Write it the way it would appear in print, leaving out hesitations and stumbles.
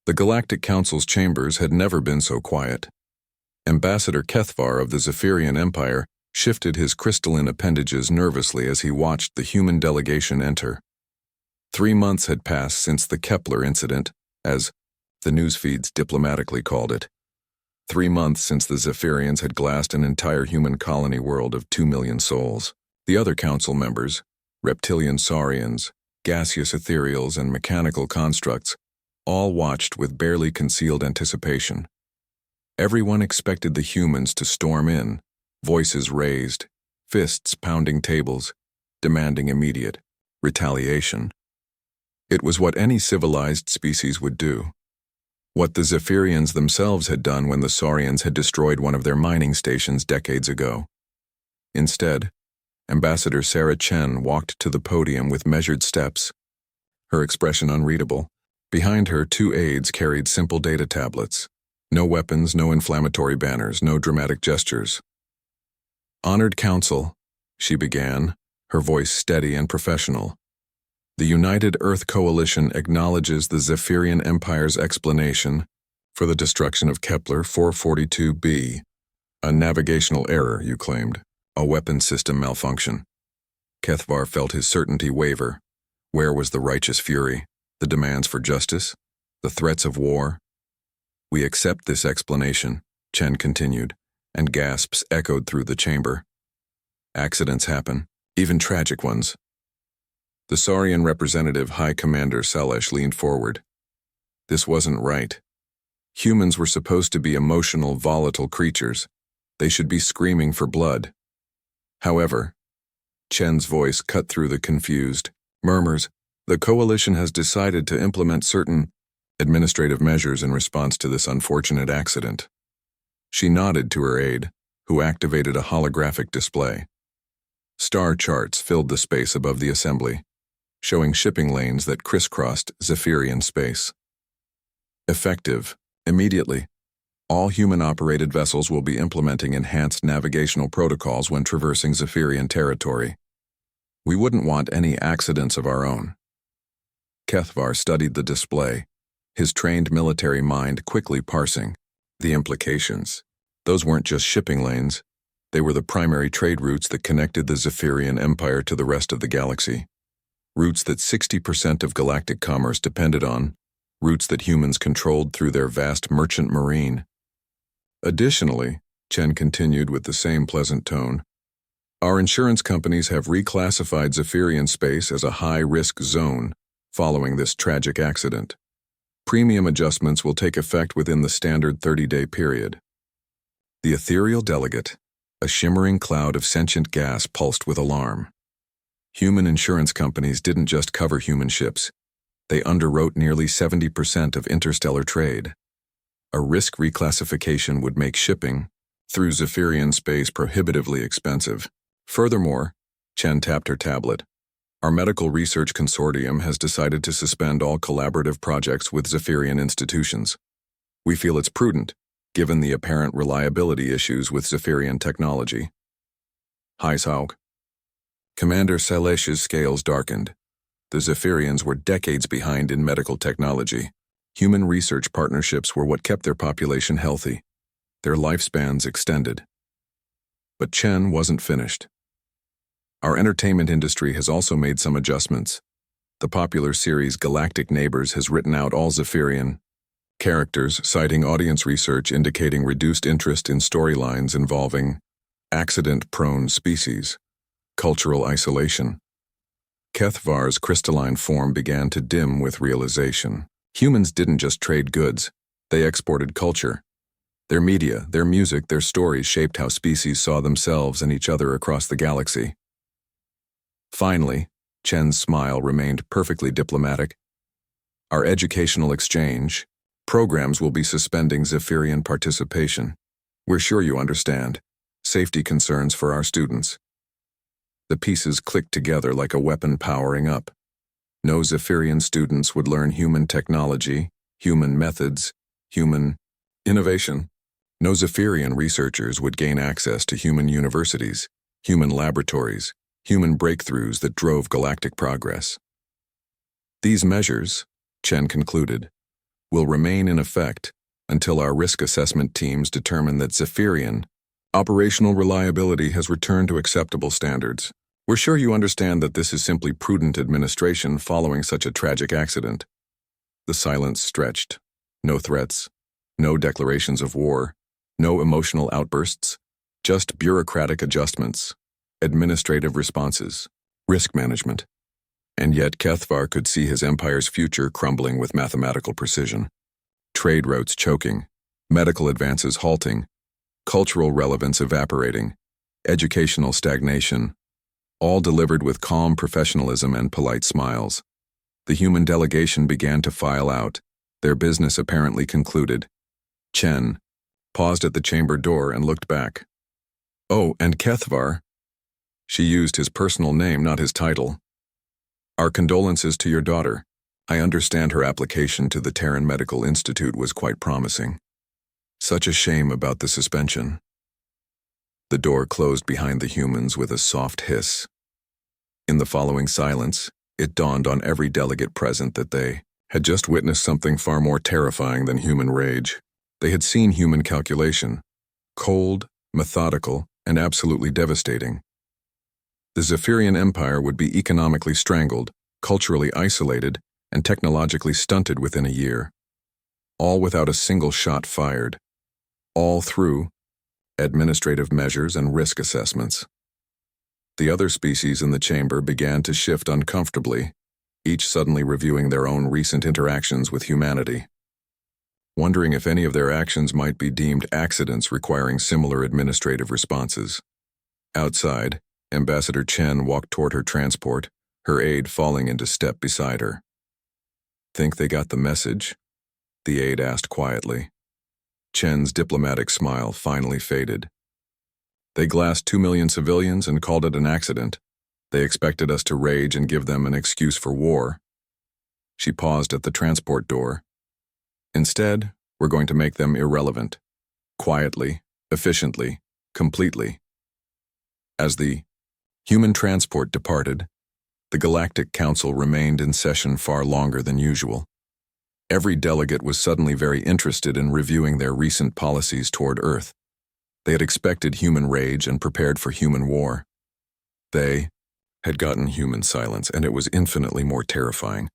The Galactic Council's chambers had never been so quiet. Ambassador Kethvar of the Zephyrian Empire shifted his crystalline appendages nervously as he watched the human delegation enter. 3 months had passed since the Kepler incident, as the news feeds diplomatically called it. 3 months since the Zephyrians had glassed an entire human colony world of 2 million souls. The other council members, reptilian saurians, gaseous ethereals, and mechanical constructs, all watched with barely concealed anticipation. Everyone expected the humans to storm in, voices raised, fists pounding tables, demanding immediate retaliation. It was what any civilized species would do. What the Zephyrians themselves had done when the Saurians had destroyed one of their mining stations decades ago. Instead, Ambassador Sarah Chen walked to the podium with measured steps, her expression unreadable. Behind her, 2 aides carried simple data tablets. No weapons, no inflammatory banners, no dramatic gestures. "Honored Council," she began, her voice steady and professional. "The United Earth Coalition acknowledges the Zephyrian Empire's explanation for the destruction of Kepler 442b. A navigational error, you claimed. A weapon system malfunction." Kethvar felt his certainty waver. Where was the righteous fury, the demands for justice, the threats of war? "We accept this explanation," Chen continued, and gasps echoed through the chamber. "Accidents happen, even tragic ones." The Saurian representative High Commander Salesh leaned forward. This wasn't right. Humans were supposed to be emotional, volatile creatures. They should be screaming for blood. However, Chen's voice cut through the confused murmurs. "The coalition has decided to implement certain administrative measures in response to this unfortunate accident." She nodded to her aide, who activated a holographic display. Star charts filled the space above the assembly, showing shipping lanes that crisscrossed Zephyrian space. "Effective, immediately. All human-operated vessels will be implementing enhanced navigational protocols when traversing Zephyrian territory. We wouldn't want any accidents of our own." Kethvar studied the display, his trained military mind quickly parsing the implications. Those weren't just shipping lanes. They were the primary trade routes that connected the Zephyrian Empire to the rest of the galaxy. Routes that 60% of galactic commerce depended on, routes that humans controlled through their vast merchant marine. Additionally, Chen continued with the same pleasant tone, "Our insurance companies have reclassified Zephyrian space as a high-risk zone following this tragic accident. Premium adjustments will take effect within the standard 30-day period." The ethereal delegate, a shimmering cloud of sentient gas, pulsed with alarm. Human insurance companies didn't just cover human ships. They underwrote nearly 70% of interstellar trade. A risk reclassification would make shipping through Zephyrian space prohibitively expensive. Furthermore, Chen tapped her tablet. "Our medical research consortium has decided to suspend all collaborative projects with Zephyrian institutions. We feel it's prudent, given the apparent reliability issues with Zephyrian technology." Heisaug. Commander Salesh's scales darkened. The Zephyrians were decades behind in medical technology. Human research partnerships were what kept their population healthy, their lifespans extended. But Chen wasn't finished. "Our entertainment industry has also made some adjustments. The popular series Galactic Neighbors has written out all Zephyrian characters, citing audience research indicating reduced interest in storylines involving accident-prone species, cultural isolation." Kethvar's crystalline form began to dim with realization. Humans didn't just trade goods, they exported culture. Their media, their music, their stories shaped how species saw themselves and each other across the galaxy. Finally, Chen's smile remained perfectly diplomatic. "Our educational exchange programs will be suspending Zephyrian participation. We're sure you understand. Safety concerns for our students." The pieces clicked together like a weapon powering up. No Zephyrian students would learn human technology, human methods, human innovation. No Zephyrian researchers would gain access to human universities, human laboratories, human breakthroughs that drove galactic progress. These measures, Chen concluded, will remain in effect until our risk assessment teams determine that Zephyrian operational reliability has returned to acceptable standards. We're sure you understand that this is simply prudent administration following such a tragic accident. The silence stretched. No threats, no declarations of war, no emotional outbursts, just bureaucratic adjustments, administrative responses, risk management. And yet Kethvar could see his empire's future crumbling with mathematical precision. Trade routes choking, medical advances halting, cultural relevance evaporating, educational stagnation, all delivered with calm professionalism and polite smiles. The human delegation began to file out, their business apparently concluded. Chen paused at the chamber door and looked back. Oh, and Kethvar. She used his personal name, not his title. Our condolences to your daughter. I understand her application to the Terran Medical Institute was quite promising. Such a shame about the suspension. The door closed behind the humans with a soft hiss. In the following silence, it dawned on every delegate present that they had just witnessed something far more terrifying than human rage. They had seen human calculation, cold, methodical, and absolutely devastating. The Zephyrian Empire would be economically strangled, culturally isolated, and technologically stunted within a year. All without a single shot fired. All through administrative measures and risk assessments. The other species in the chamber began to shift uncomfortably, each suddenly reviewing their own recent interactions with humanity, wondering if any of their actions might be deemed accidents requiring similar administrative responses. Outside, Ambassador Chen walked toward her transport, her aide falling into step beside her. Think they got the message? The aide asked quietly. Chen's diplomatic smile finally faded. They glassed 2 million civilians and called it an accident. They expected us to rage and give them an excuse for war. She paused at the transport door. Instead, we're going to make them irrelevant. Quietly, efficiently, completely. As the human transport departed, the Galactic Council remained in session far longer than usual. Every delegate was suddenly very interested in reviewing their recent policies toward Earth. They had expected human rage and prepared for human war. They had gotten human silence, and it was infinitely more terrifying.